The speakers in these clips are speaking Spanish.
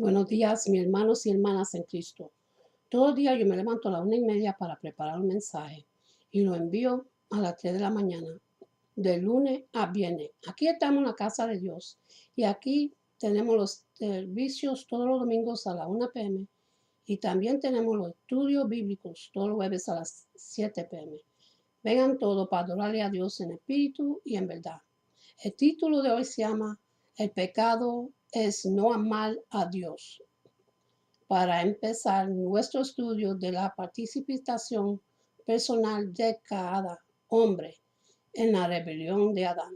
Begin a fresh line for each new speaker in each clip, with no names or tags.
Buenos días, mis hermanos y hermanas en Cristo. Todo día yo me levanto a la 1:30 para preparar un mensaje y lo envío a las 3 de la mañana, de lunes a viernes. Aquí estamos en la casa de Dios y aquí tenemos los servicios todos los domingos a las 1 p.m. y también tenemos los estudios bíblicos todos los jueves a las 7 p.m. Vengan todos para adorarle a Dios en espíritu y en verdad. El título de hoy se llama El pecado es no amar a Dios. Para empezar nuestro estudio de la participación personal de cada hombre en la rebelión de Adán,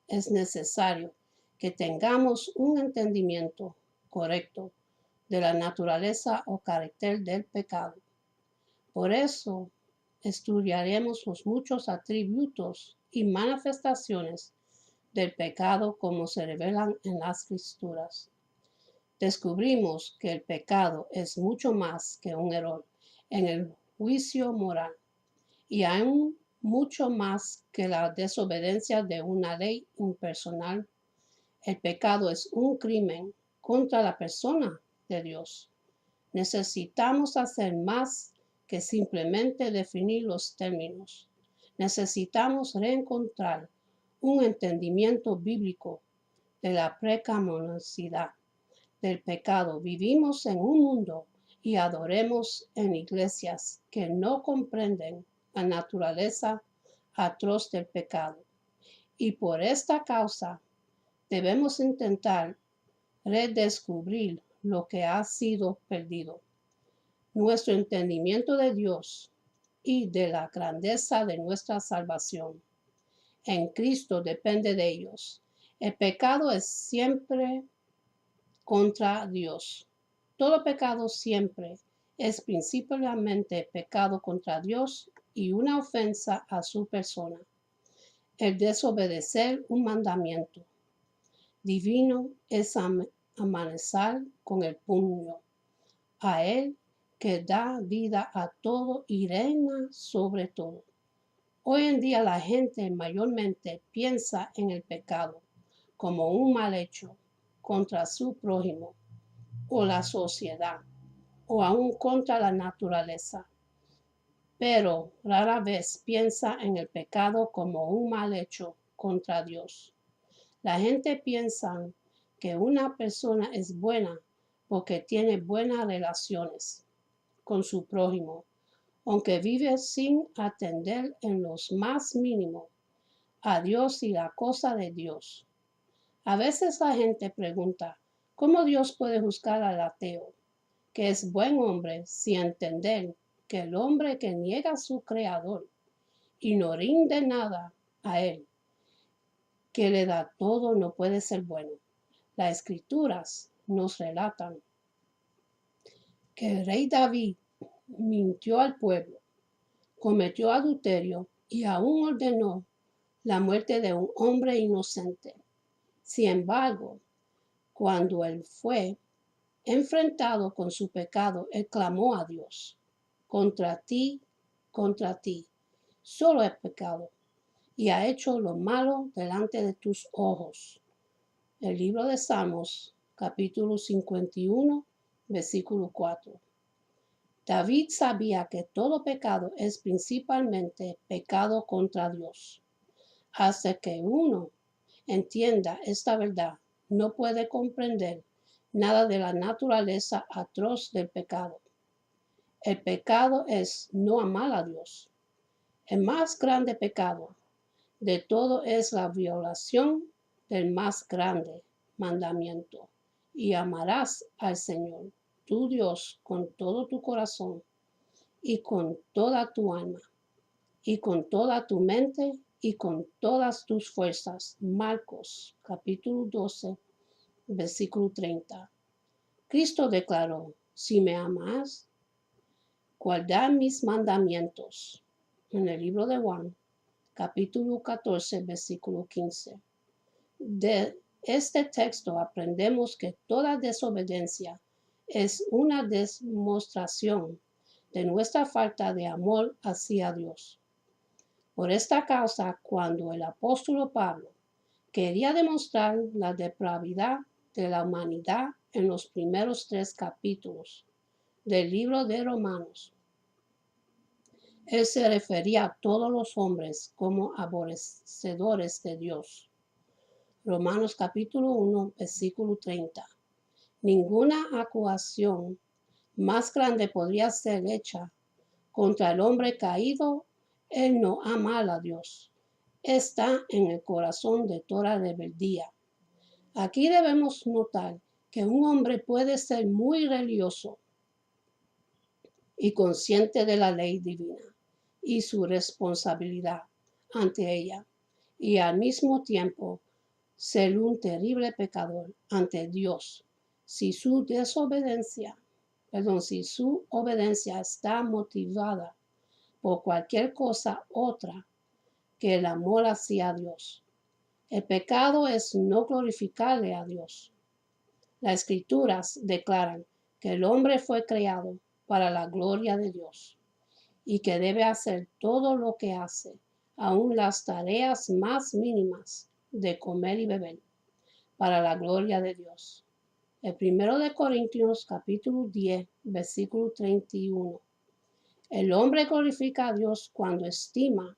es necesario que tengamos un entendimiento correcto de la naturaleza o carácter del pecado. Por eso estudiaremos los muchos atributos y manifestaciones del pecado como se revelan en las Escrituras. Descubrimos que el pecado es mucho más que un error en el juicio moral y aún mucho más que la desobediencia de una ley impersonal. El pecado es un crimen contra la persona de Dios. Necesitamos hacer más que simplemente definir los términos. Necesitamos reencontrar un entendimiento bíblico de la pecaminosidad del pecado. Vivimos en un mundo y adoremos en iglesias que no comprenden la naturaleza atroz del pecado. Y por esta causa debemos intentar redescubrir lo que ha sido perdido. Nuestro entendimiento de Dios y de la grandeza de nuestra salvación en Cristo depende de ellos. El pecado es siempre contra Dios. Todo pecado siempre es principalmente pecado contra Dios y una ofensa a su persona. El desobedecer un mandamiento divino es amenazar con el puño a Él que da vida a todo y reina sobre todo. Hoy en día la gente mayormente piensa en el pecado como un mal hecho contra su prójimo o la sociedad o aún contra la naturaleza, pero rara vez piensa en el pecado como un mal hecho contra Dios. La gente piensa que una persona es buena porque tiene buenas relaciones con su prójimo, aunque vive sin atender en los más mínimo a Dios y la cosa de Dios. A veces la gente pregunta, ¿cómo Dios puede juzgar al ateo, que es buen hombre, sin entender que el hombre que niega a su creador y no rinde nada a él, que le da todo, no puede ser bueno? Las escrituras nos relatan que el rey David mintió al pueblo, cometió adulterio y aún ordenó la muerte de un hombre inocente. Sin embargo, cuando él fue enfrentado con su pecado, él clamó a Dios: contra ti, solo he pecado y ha hecho lo malo delante de tus ojos. El libro de Salmos, capítulo 51, versículo 4. David sabía que todo pecado es principalmente pecado contra Dios. Hasta que uno entienda esta verdad, no puede comprender nada de la naturaleza atroz del pecado. El pecado es no amar a Dios. El más grande pecado de todo es la violación del más grande mandamiento: y amarás al Señor, tu Dios, con todo tu corazón y con toda tu alma y con toda tu mente y con todas tus fuerzas. Marcos capítulo 12, versículo 30. Cristo declaró: si me amas, guardad mis mandamientos. En el libro de Juan, capítulo 14, versículo 15. De este texto aprendemos que toda desobediencia es una demostración de nuestra falta de amor hacia Dios. Por esta causa, cuando el apóstol Pablo quería demostrar la depravidad de la humanidad en los primeros 3 capítulos del libro de Romanos, él se refería a todos los hombres como aborrecedores de Dios. Romanos capítulo 1, versículo 30. Ninguna acusación más grande podría ser hecha contra el hombre caído. Él no ama a Dios. Está en el corazón de toda rebeldía. Aquí debemos notar que un hombre puede ser muy religioso y consciente de la ley divina y su responsabilidad ante ella, y al mismo tiempo ser un terrible pecador ante Dios si su obediencia está motivada por cualquier cosa otra que el amor hacia Dios. El pecado es no glorificarle a Dios. Las Escrituras declaran que el hombre fue creado para la gloria de Dios y que debe hacer todo lo que hace, aun las tareas más mínimas de comer y beber, para la gloria de Dios. El 1 de Corintios capítulo 10, versículo 31. El hombre glorifica a Dios cuando estima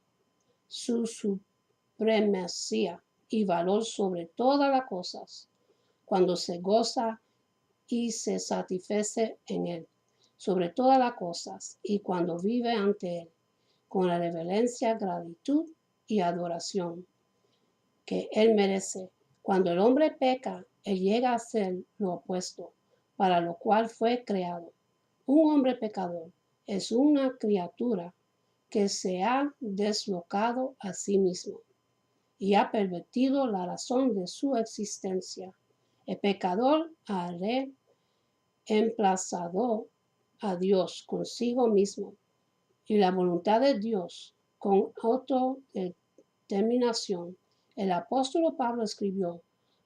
su supremacía y valor sobre todas las cosas, cuando se goza y se satisface en Él, sobre todas las cosas, y cuando vive ante Él, con la reverencia, gratitud y adoración que Él merece. Cuando el hombre peca, Él llega a ser lo opuesto, para lo cual fue creado. Un hombre pecador es una criatura que se ha deslocado a sí mismo y ha pervertido la razón de su existencia. El pecador ha reemplazado a Dios consigo mismo y la voluntad de Dios con autodeterminación. El apóstol Pablo escribió,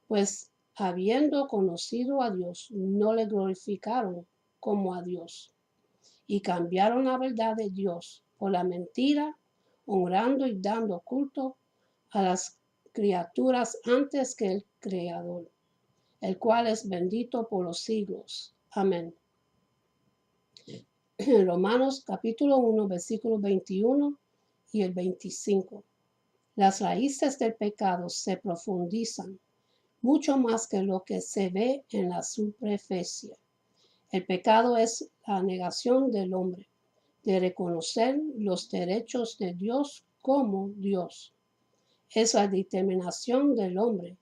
pues habiendo conocido a Dios, no le glorificaron como a Dios y cambiaron la verdad de Dios por la mentira, honrando y dando culto a las criaturas antes que el Creador, el cual es bendito por los siglos. Amén. Romanos capítulo 1, versículos 21 y el 25. Las raíces del pecado se profundizan mucho más que lo que se ve en la superficie. El pecado es la negación del hombre de reconocer los derechos de Dios como Dios. Es la determinación del hombre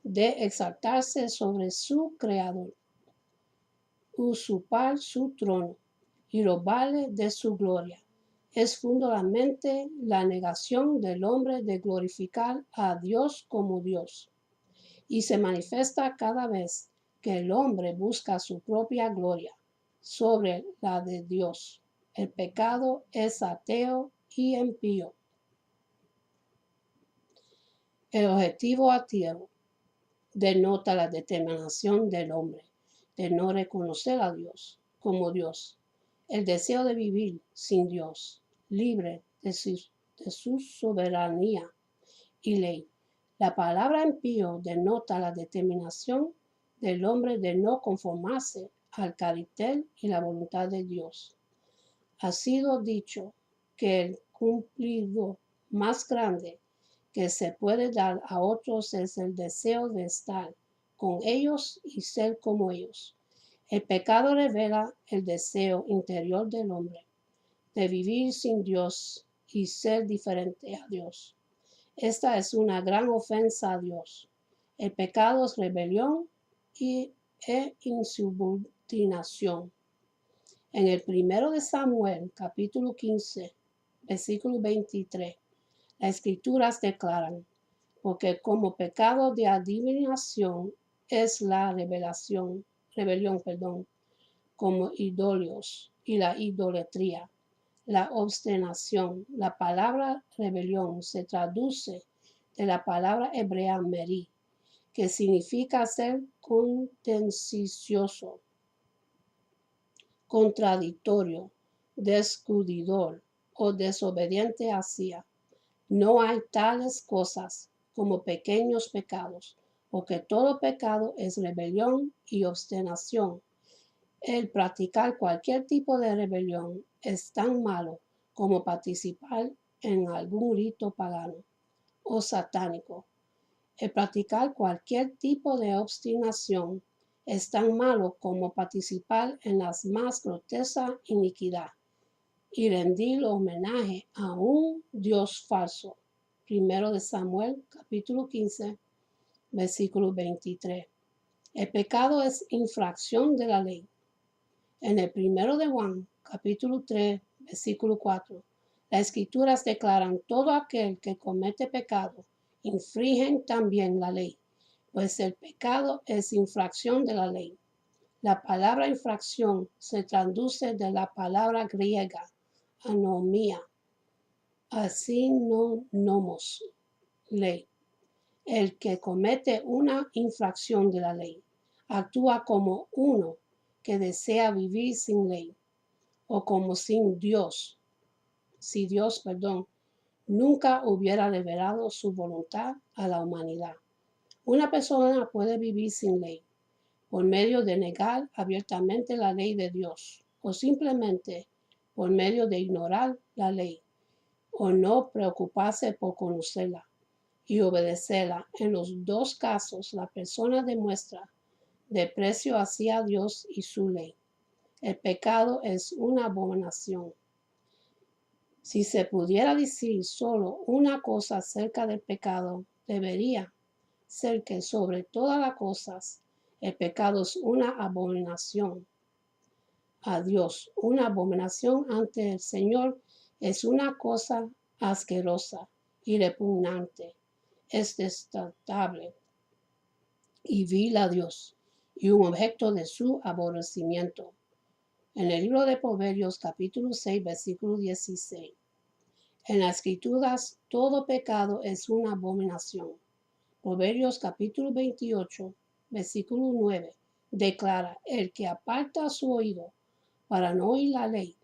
de exaltarse sobre su Creador, usurpar su trono y robarle de su gloria. Es fundamentalmente la negación del hombre de glorificar a Dios como Dios, y se manifiesta cada vez que el hombre busca su propia gloria sobre la de Dios. El pecado es ateo y impío. El objetivo ateo denota la determinación del hombre de no reconocer a Dios como Dios, el deseo de vivir sin Dios, libre de su soberanía y ley. La palabra impío denota la determinación del hombre de no conformarse al carácter y la voluntad de Dios. Ha sido dicho que el cumplido más grande que se puede dar a otros es el deseo de estar con ellos y ser como ellos. El pecado revela el deseo interior del hombre de vivir sin Dios y ser diferente a Dios. Esta es una gran ofensa a Dios. El pecado es rebelión e insubordinación. En el 1 de Samuel, capítulo 15, versículo 23, las escrituras declaran, porque como pecado de adivinación es la rebelión, como idóleos y la idolatría, la obstinación. La palabra rebelión se traduce de la palabra hebrea meri, que significa ser contencioso, contradictorio, descubridor o desobediente hacia. No hay tales cosas como pequeños pecados, porque todo pecado es rebelión y obstinación. El practicar cualquier tipo de rebelión es tan malo como participar en algún rito pagano o satánico. El practicar cualquier tipo de obstinación es tan malo como participar en la más grotesca iniquidad y rendir homenaje a un Dios falso. Primero de Samuel, capítulo 15, versículo 23. El pecado es infracción de la ley. En el primero de Juan, capítulo 3, versículo 4, las escrituras declaran: todo aquel que comete pecado infringen también la ley, pues el pecado es infracción de la ley. La palabra infracción se traduce de la palabra griega anomía, así no nomos, ley. El que comete una infracción de la ley actúa como uno que desea vivir sin ley o como sin Dios, si Dios, nunca hubiera revelado su voluntad a la humanidad. Una persona puede vivir sin ley por medio de negar abiertamente la ley de Dios o simplemente por medio de ignorar la ley o no preocuparse por conocerla y obedecerla. En los dos casos, la persona demuestra desprecio hacia Dios y su ley. El pecado es una abominación. Si se pudiera decir solo una cosa acerca del pecado, debería ser que sobre todas las cosas el pecado es una abominación a Dios. Una abominación ante el Señor es una cosa asquerosa y repugnante. Es detestable y vil a Dios y un objeto de su aborrecimiento. En el libro de Proverbios capítulo 6, versículo 16. En las escrituras todo pecado es una abominación. Proverbios capítulo 28, versículo 9, declara: el que aparta su oído para no oír la ley,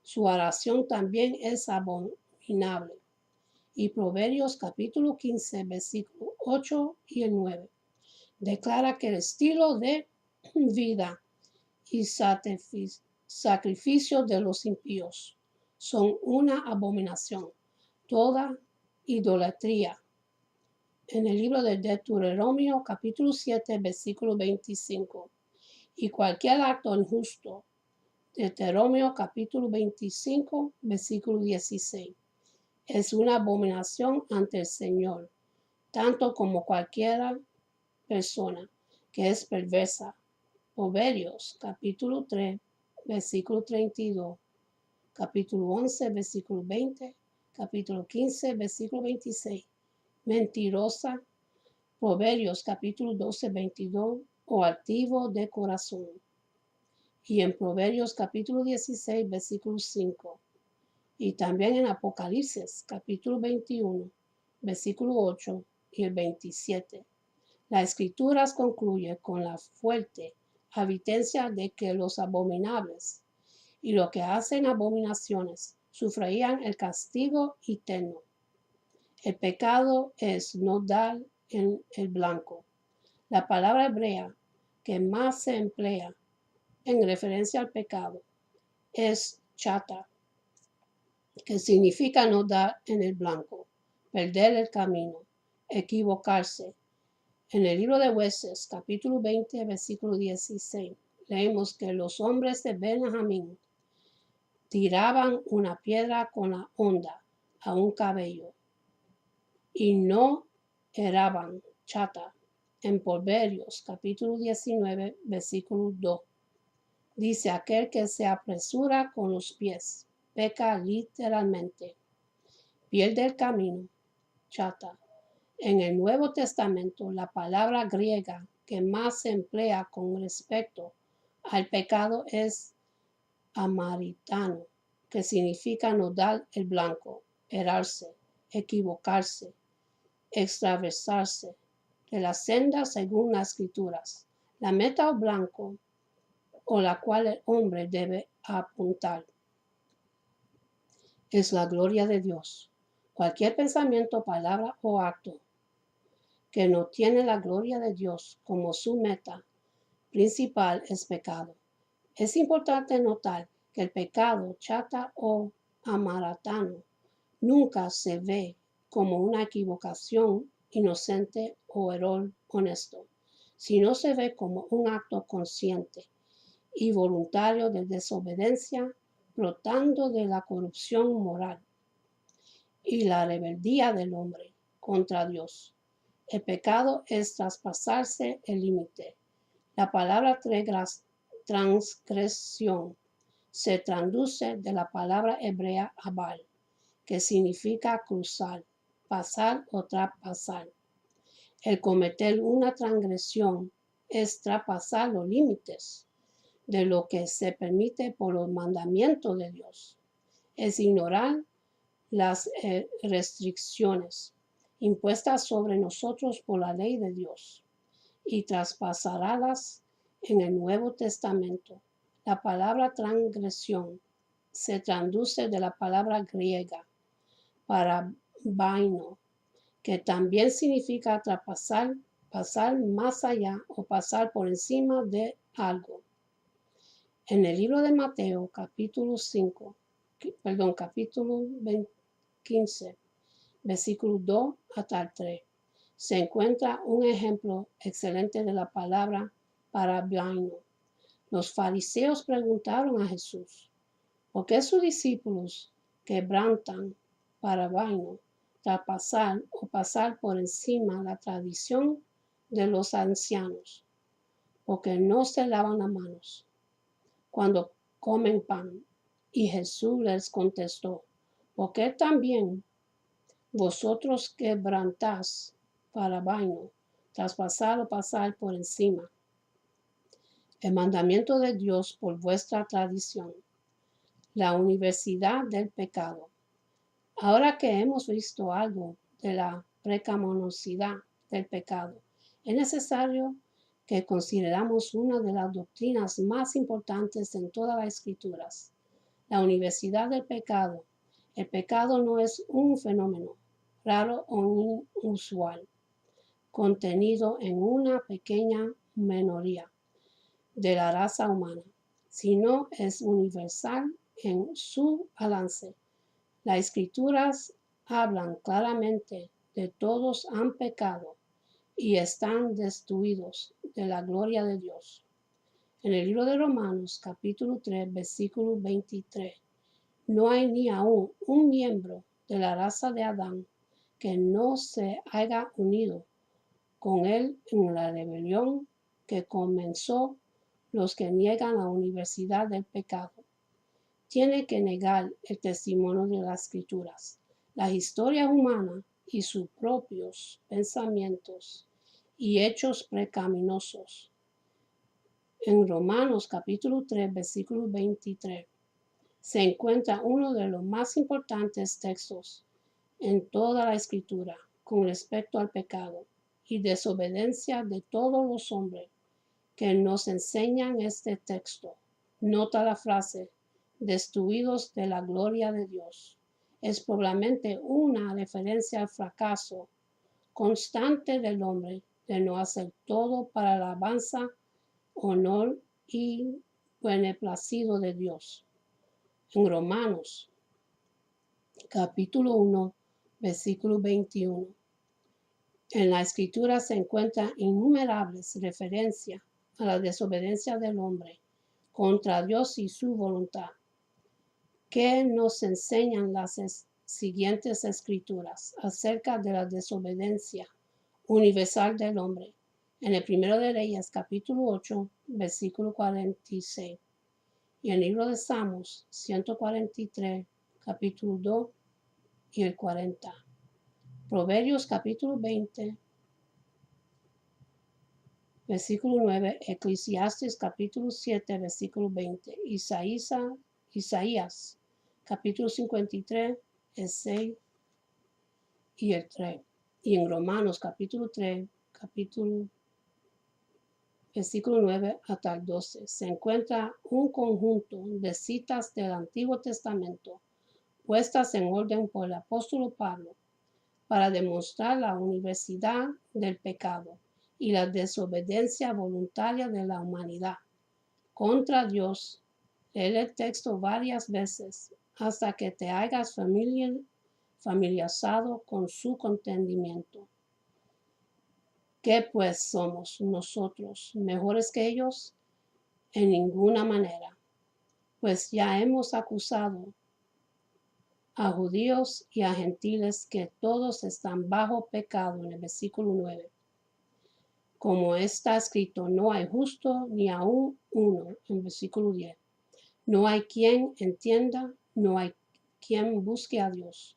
su oración también es abominable. Y Proverbios capítulo 15, versículo 8 y el 9, declara que el estilo de vida y sacrificio de los impíos son una abominación. Toda idolatría. En el libro de Deuteronomio capítulo 7, versículo 25. Y cualquier acto injusto. Deuteronomio capítulo 25, versículo 16. Es una abominación ante el Señor, tanto como cualquier persona que es perversa. Proverbios capítulo 3, versículo 32. Capítulo 11, versículo 20. Capítulo 15, versículo 26. Mentirosa. Proverbios capítulo 12, 22. O altivo de corazón. Y en Proverbios capítulo 16, versículo 5. Y también en Apocalipsis capítulo 21, versículo 8 y el 27. Las escrituras concluyen con la fuerte advertencia de que los abominables y los que hacen abominaciones sufrirían el castigo eterno. El pecado es no dar en el blanco. La palabra hebrea que más se emplea en referencia al pecado es chata, que significa no dar en el blanco, perder el camino, equivocarse. En el libro de Jueces, capítulo 20, versículo 16, leemos que los hombres de Benjamín tiraban una piedra con la honda a un cabello y no eraban chata. En Proverbios, capítulo 19, versículo 2, dice: aquel que se apresura con los pies peca literalmente, pierde el camino, chata. En el Nuevo Testamento, la palabra griega que más se emplea con respecto al pecado es amaritano, que significa no dar el blanco, errarse, equivocarse, extraversarse de la senda según las escrituras, la meta o blanco o la cual el hombre debe apuntar. Es la gloria de Dios. Cualquier pensamiento, palabra o acto que no tiene la gloria de Dios como su meta principal es pecado. Es importante notar que el pecado chata o amaratano nunca se ve como una equivocación inocente o error honesto, sino se ve como un acto consciente y voluntario de desobediencia, brotando de la corrupción moral y la rebeldía del hombre contra Dios. El pecado es traspasarse el límite. La palabra transgresión se traduce de la palabra hebrea abal, que significa cruzar, pasar o traspasar. El cometer una transgresión es traspasar los límites de lo que se permite por los mandamientos de Dios. Es ignorar las restricciones impuestas sobre nosotros por la ley de Dios y traspasarlas en el Nuevo Testamento. La palabra transgresión se traduce de la palabra griega para vaino, que también significa traspasar, pasar más allá o pasar por encima de algo. En el libro de Mateo, capítulo 15, versículos 2 hasta el 3, se encuentra un ejemplo excelente de la palabra para vaino. Los fariseos preguntaron a Jesús, ¿por qué sus discípulos quebrantan para vaino, traspasar o pasar por encima la tradición de los ancianos? Porque no se lavan las manos cuando comen pan. Y Jesús les contestó, ¿por qué también vosotros quebrantáis para vaino, traspasar o pasar por encima el mandamiento de Dios por vuestra tradición? La universidad del pecado. Ahora que hemos visto algo de la pecaminosidad del pecado, es necesario que consideramos una de las doctrinas más importantes en todas las escrituras, la universidad del pecado. El pecado no es un fenómeno raro o inusual, contenido en una pequeña minoría de la raza humana, sino es universal en su balance. Las escrituras hablan claramente de todos han pecado y están destituidos de la gloria de Dios. En el libro de Romanos, capítulo 3, versículo 23, no hay ni aún un miembro de la raza de Adán que no se haya unido con él en la rebelión que comenzó. Los que niegan la universidad del pecado tienen que negar el testimonio de las escrituras, la historia humana y sus propios pensamientos y hechos pecaminosos. En Romanos capítulo 3, versículo 23, se encuentra uno de los más importantes textos en toda la escritura con respecto al pecado y desobediencia de todos los hombres que nos enseñan este texto. Nota la frase, destituidos de la gloria de Dios. Es probablemente una referencia al fracaso constante del hombre de no hacer todo para la alabanza, honor y beneplácito de Dios. En Romanos, capítulo 1, versículo 21. En la escritura se encuentran innumerables referencias a la desobediencia del hombre contra Dios y su voluntad, que nos enseñan las siguientes escrituras acerca de la desobediencia universal del hombre. En el primero de Reyes, capítulo 8, versículo 46. Y en el libro de Salmos, 143, capítulo 2 y el 40. Proverbios, capítulo 20, versículo 9, Eclesiastes capítulo 7, versículo 20, Isaías capítulo 53, el 6 y el 3. Y en Romanos capítulo 3, versículo 9 hasta el 12, se encuentra un conjunto de citas del Antiguo Testamento puestas en orden por el apóstol Pablo. para demostrar la universidad del pecado y la desobediencia voluntaria de la humanidad contra Dios. Lee el texto varias veces hasta que te hagas familiarizado con su contentamiento. ¿Qué pues somos nosotros mejores que ellos? En ninguna manera, pues ya hemos acusado a judíos y a gentiles que todos están bajo pecado en el versículo 9. Como está escrito, no hay justo ni aún uno, en versículo 10. No hay quien entienda, no hay quien busque a Dios.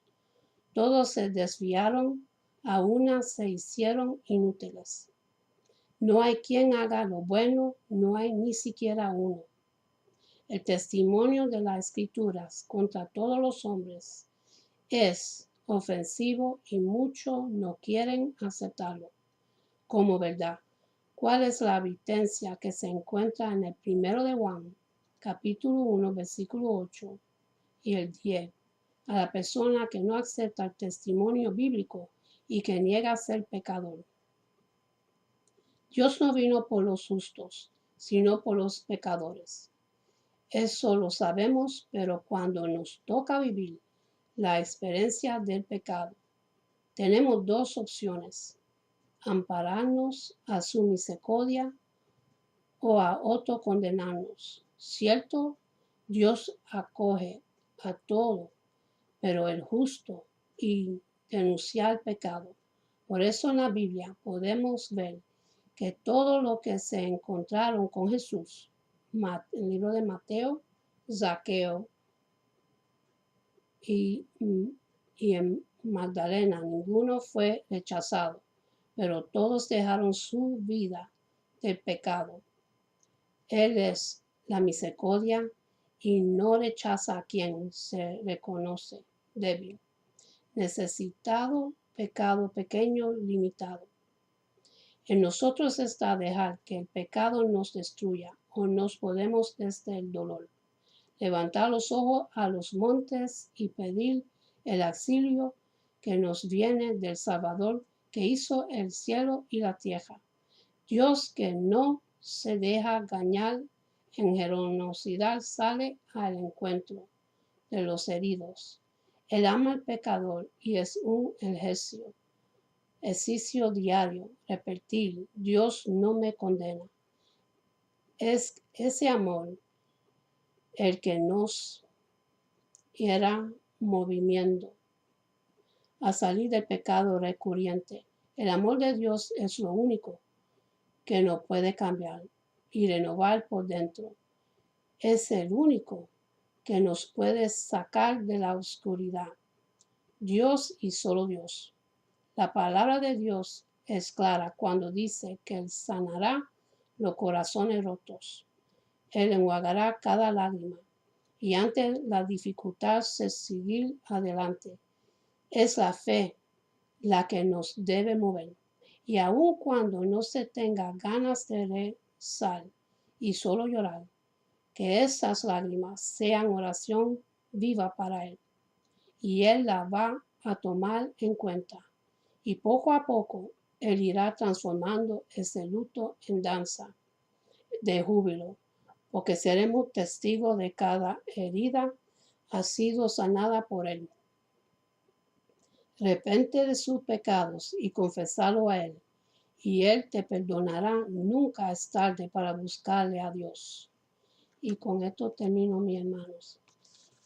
Todos se desviaron, a una se hicieron inútiles. No hay quien haga lo bueno, no hay ni siquiera uno. El testimonio de las Escrituras contra todos los hombres es ofensivo y muchos no quieren aceptarlo como verdad. ¿Cuál es la evidencia que se encuentra en el 1 de Juan, capítulo 1, versículo 8 y el 10? A la persona que no acepta el testimonio bíblico y que niega ser pecador. Dios no vino por los justos, sino por los pecadores. Eso lo sabemos, pero cuando nos toca vivir la experiencia del pecado, tenemos dos opciones: ampararnos a su misericordia o a autocondenarnos. Cierto, Dios acoge a todo, pero el justo y denunciar el pecado. Por eso en la Biblia podemos ver que todo lo que se encontraron con Jesús, el libro de Mateo, Zaqueo y en Magdalena, ninguno fue rechazado, pero todos dejaron su vida del pecado. Él es la misericordia y no rechaza a quien se reconoce débil, necesitado, pecado pequeño, limitado. En nosotros está dejar que el pecado nos destruya o nos podemos desde el dolor. Levantar los ojos a los montes y pedir el auxilio que nos viene del Salvador que hizo el cielo y la tierra. Dios que no se deja engañar, en generosidad sale al encuentro de los heridos. Él ama al pecador y es un ejercicio diario, repetir: Dios no me condena. Es ese amor el que nos irá moviendo a salir del pecado recurrente. El amor de Dios es lo único que nos puede cambiar y renovar por dentro. Es el único que nos puede sacar de la oscuridad. Dios y solo Dios. La palabra de Dios es clara cuando dice que Él sanará los corazones rotos. Él enjuagará cada lágrima y ante la dificultad se seguir adelante. Es la fe la que nos debe mover. Y aun cuando no se tenga ganas de rezar y solo llorar, que esas lágrimas sean oración viva para Él. Y Él la va a tomar en cuenta. Y poco a poco Él irá transformando ese luto en danza de júbilo, porque seremos testigos de cada herida ha sido sanada por Él. Arrepente de sus pecados y confesarlo a Él, y Él te perdonará. Nunca es tarde para buscarle a Dios. Y con esto termino, mis hermanos.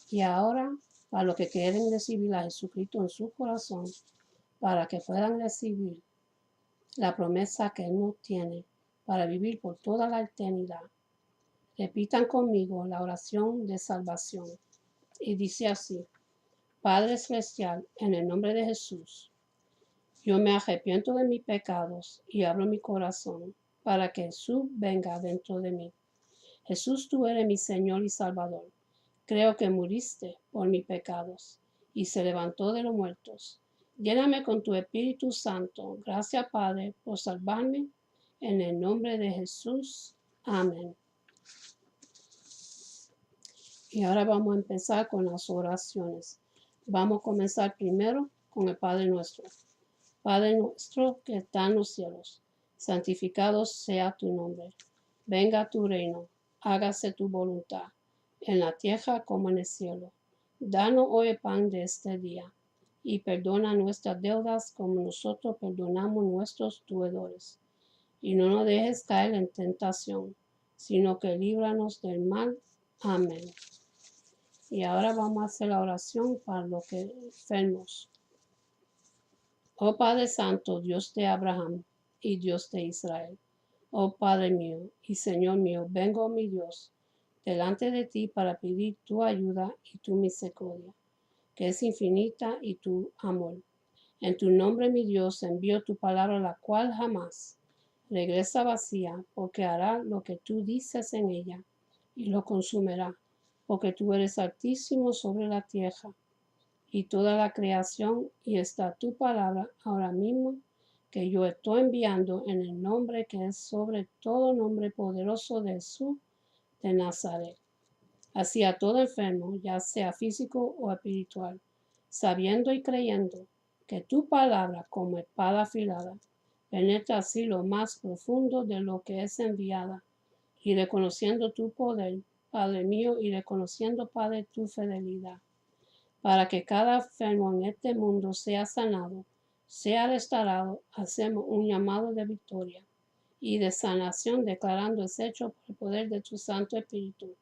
Y ahora, para los que quieren recibir a Jesucristo en su corazón, para que puedan recibir la promesa que Él nos tiene para vivir por toda la eternidad, repitan conmigo la oración de salvación. Y dice así: Padre Celestial, en el nombre de Jesús, yo me arrepiento de mis pecados y abro mi corazón para que Jesús venga dentro de mí. Jesús, tú eres mi Señor y Salvador. Creo que muriste por mis pecados y se levantó de los muertos. Lléname con tu Espíritu Santo. Gracias, Padre, por salvarme. En el nombre de Jesús. Amén. Y ahora vamos a empezar con las oraciones. Vamos a comenzar primero con el Padre nuestro. Padre nuestro que está en los cielos, santificado sea tu nombre. Venga tu reino, hágase tu voluntad, en la tierra como en el cielo. Danos hoy el pan de este día, y perdona nuestras deudas como nosotros perdonamos nuestros deudores. Y no nos dejes caer en tentación, sino que líbranos del mal. Amén. Y ahora vamos a hacer la oración para los que enfermos. Oh Padre Santo, Dios de Abraham y Dios de Israel. Oh Padre mío y Señor mío, vengo, mi Dios, delante de ti para pedir tu ayuda y tu misericordia, que es infinita, y tu amor. En tu nombre, mi Dios, envío tu palabra, la cual jamás regresa vacía, porque hará lo que tú dices en ella y lo consumirá, porque tú eres altísimo sobre la tierra y toda la creación, y está tu palabra ahora mismo que yo estoy enviando en el nombre que es sobre todo nombre, poderoso de Jesús de Nazaret. Así a todo enfermo, ya sea físico o espiritual, sabiendo y creyendo que tu palabra, como espada afilada, penetra así lo más profundo de lo que es enviada, y reconociendo tu poder, Padre mío, y reconociendo, Padre, tu fidelidad, para que cada enfermo en este mundo sea sanado, sea restaurado. Hacemos un llamado de victoria y de sanación, declarando ese hecho por el poder de tu Santo Espíritu,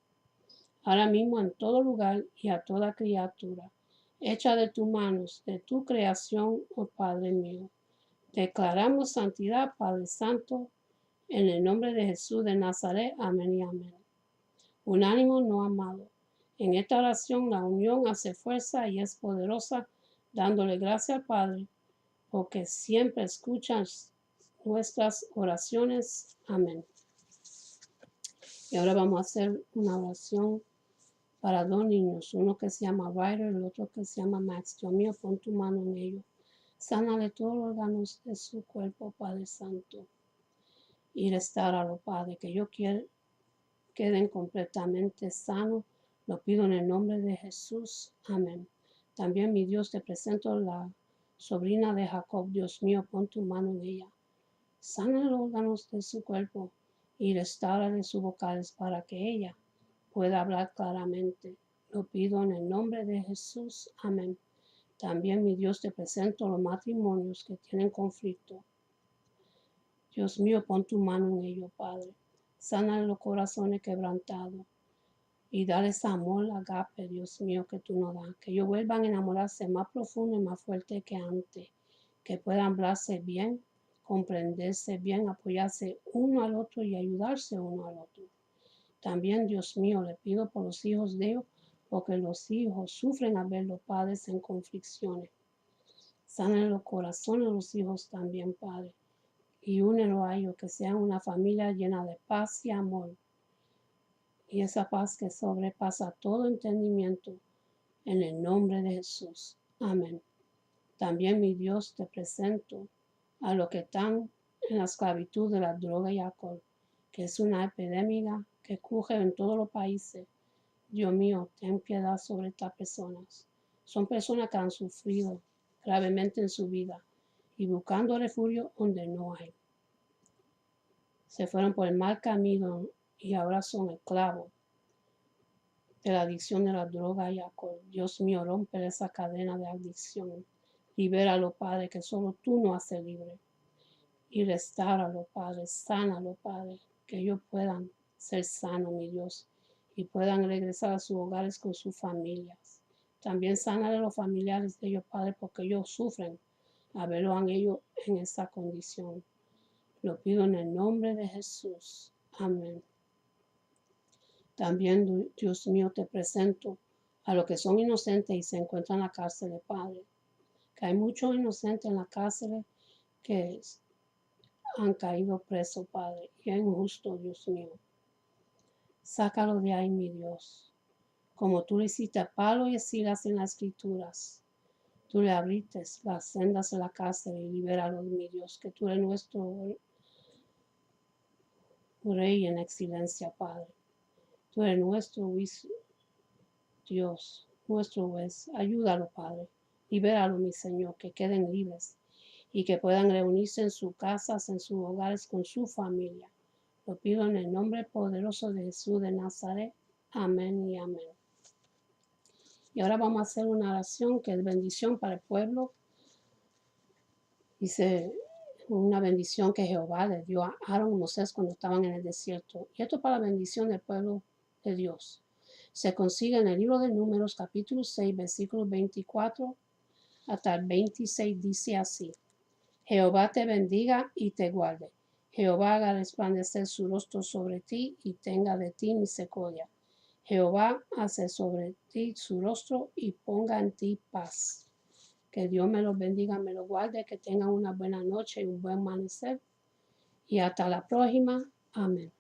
ahora mismo en todo lugar y a toda criatura, hecha de tus manos, de tu creación, oh Padre mío. Declaramos santidad, Padre Santo, en el nombre de Jesús de Nazaret. Amén y amén. Unánimo, no amado. En esta oración la unión hace fuerza y es poderosa, dándole gracias al Padre, porque siempre escuchas nuestras oraciones. Amén. Y ahora vamos a hacer una oración para dos niños, uno que se llama Ryder y el otro que se llama Max. Dios mío, pon tu mano en ellos. Sánale todos los órganos de su cuerpo, Padre Santo. Y restauralo, Padre, que ellos queden completamente sanos. Lo pido en el nombre de Jesús. Amén. También, mi Dios, te presento la sobrina de Jacob. Dios mío, pon tu mano en ella. Sana los órganos de su cuerpo y restaurale sus vocales para que ella pueda hablar claramente. Lo pido en el nombre de Jesús. Amén. También, mi Dios, te presento los matrimonios que tienen conflicto. Dios mío, pon tu mano en ellos, Padre. Sana los corazones quebrantados y dales amor, agape, Dios mío, que tú nos das. Que ellos vuelvan a enamorarse más profundo y más fuerte que antes. Que puedan hablarse bien, comprenderse bien, apoyarse uno al otro y ayudarse uno al otro. También, Dios mío, le pido por los hijos de ellos, porque los hijos sufren al ver los padres en conflicciones. Sana los corazones de los hijos también, Padre, y únelo a ellos, que sean una familia llena de paz y amor. Y esa paz que sobrepasa todo entendimiento, en el nombre de Jesús. Amén. También, mi Dios, te presento a los que están en la esclavitud de la droga y alcohol, que es una epidemia que cruje en todos los países. Dios mío, ten piedad sobre estas personas. Son personas que han sufrido gravemente en su vida y buscando refugio donde no hay. Se fueron por el mal camino y ahora son esclavos de la adicción de la droga y alcohol. Dios mío, rompe esa cadena de adicción. Libéralo, Padre, que solo tú nos haces libre. Y restáuralo, Padre, sánalo, Padre, que ellos puedan ser sanos, mi Dios, y puedan regresar a sus hogares con sus familias. También sánale a los familiares de ellos, Padre, porque ellos sufren a verlo a ellos en esa condición. Lo pido en el nombre de Jesús. Amén. También, Dios mío, te presento a los que son inocentes y se encuentran en la cárcel, Padre. Que hay muchos inocentes en la cárcel que han caído presos, Padre, y es injusto, Dios mío. Sácalo de ahí, mi Dios. Como tú le hiciste a Pablo y a Silas en las Escrituras, tú le abriste las sendas de la cárcel y libéralo, mi Dios, que tú eres nuestro Rey en excelencia, Padre. Tú eres nuestro Dios, nuestro juez. Ayúdalo, Padre. Libéralo, mi Señor, que queden libres y que puedan reunirse en sus casas, en sus hogares, con su familia. Lo pido en el nombre poderoso de Jesús de Nazaret. Amén y amén. Y ahora vamos a hacer una oración que es bendición para el pueblo. Dice una bendición que Jehová le dio a Aarón y Moisés cuando estaban en el desierto. Y esto para la bendición del pueblo de Dios. Se consigue en el libro de Números, capítulo 6, versículos 24 hasta el 26. Dice así: Jehová te bendiga y te guarde. Jehová haga resplandecer su rostro sobre ti y tenga de ti misericordia. Jehová hace sobre ti su rostro y ponga en ti paz. Que Dios me los bendiga, me los guarde, que tengan una buena noche y un buen amanecer. Y hasta la próxima. Amén.